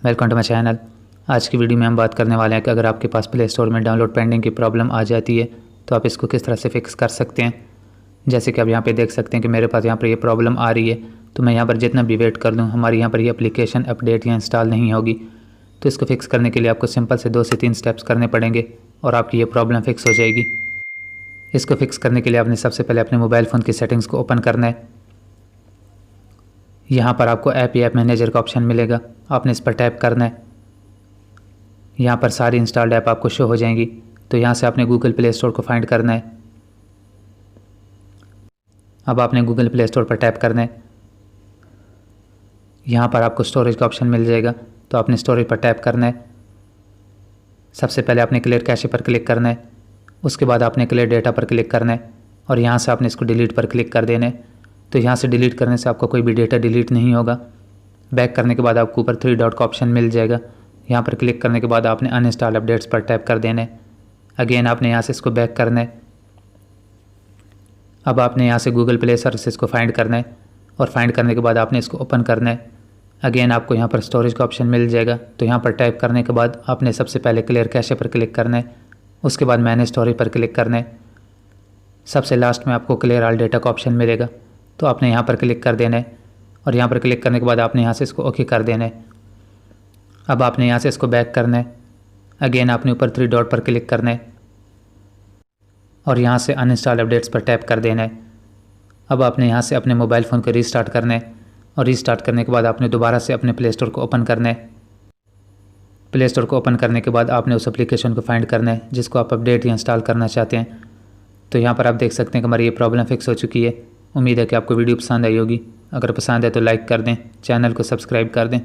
Welcome to my channel. आज की video में हम बात करने वाले हैं कि अगर आपके पास प्ले स्टोर में डाउनलोड पेंडिंग की प्रॉब्लम आ जाती है तो आप इसको किस तरह से फिक्स कर सकते हैं। जैसे कि आप यहाँ पे देख सकते हैं कि मेरे पास यहाँ पर ये प्रॉब्लम आ रही है, तो मैं यहाँ पर जितना भी वेट कर दूँ हमारी यहाँ पर ये एप्लीकेशन अपडेट या इंस्टॉल नहीं होगी। तो इसको फिक्स करने के लिए आपको सिंपल से 2 से 3 स्टेप्स करने पड़ेंगे और आपकी ये प्रॉब्लम फिक्स हो जाएगी। इसको फिक्स करने के लिए आपने सबसे पहले अपने मोबाइल फ़ोन की सेटिंग्स को ओपन करना है। यहाँ पर आपको ऐप मैनेजर का ऑप्शन मिलेगा, आपने इस पर टैप करना है। यहाँ पर सारी इंस्टॉल्ड ऐप आपको शो हो जाएंगी। तो यहाँ से आपने गूगल प्ले स्टोर को फाइंड करना है। अब आपने गूगल प्ले स्टोर पर टैप करना है। यहाँ पर आपको स्टोरेज का ऑप्शन मिल जाएगा, तो आपने स्टोरेज पर टैप करना है। सबसे पहले आपने क्लियर कैशे पर क्लिक करना है, उसके बाद आपने क्लियर डेटा पर क्लिक करना है और यहाँ से आपने इसको डिलीट पर क्लिक कर देना है। तो यहाँ से डिलीट करने से आपका कोई भी डेटा डिलीट नहीं होगा। बैक करने के बाद आपको ऊपर 3 डॉट का ऑप्शन मिल जाएगा, यहाँ पर क्लिक करने के बाद आपने अनइंस्टॉल अपडेट्स पर टैप कर देना है। अगेन आपने यहाँ से इसको बैक करना है। अब आपने यहाँ से गूगल प्ले सर्विसेज को फाइंड करना है और फाइंड करने के बाद आपने इसको ओपन करना है। अगेन आपको यहाँ पर स्टोरेज का ऑप्शन मिल जाएगा, तो यहाँ पर टाइप करने के बाद आपने सबसे पहले क्लियर कैशे पर क्लिक करना है, उसके बाद मैनेज स्टोरेज पर क्लिक करना है। सबसे लास्ट में आपको क्लियर ऑल डेटा का ऑप्शन मिलेगा, तो आपने यहाँ पर क्लिक कर देना है और यहाँ पर क्लिक करने के बाद आपने यहाँ से इसको ओके कर देना है। अब आपने यहाँ से इसको बैक करना है। अगेन आपने ऊपर 3 डॉट पर क्लिक करना है और यहाँ से अनइंस्टॉल अपडेट्स पर टैप कर देना है। अब आपने यहाँ से अपने मोबाइल फ़ोन को रीस्टार्ट करना है और रीस्टार्ट करने के बाद आपने दोबारा से अपने प्ले स्टोर को ओपन करना है। प्ले स्टोर को ओपन करने के बाद आपने उस एप्लीकेशन को फाइंड करना है जिसको आप अपडेट या इंस्टॉल करना चाहते हैं। तो यहाँ पर आप देख सकते हैं कि हमारी ये प्रॉब्लम फिक्स हो चुकी है। उम्मीद है कि आपको वीडियो पसंद आई होगी। अगर पसंद है तो लाइक कर दें, चैनल को सब्सक्राइब कर दें।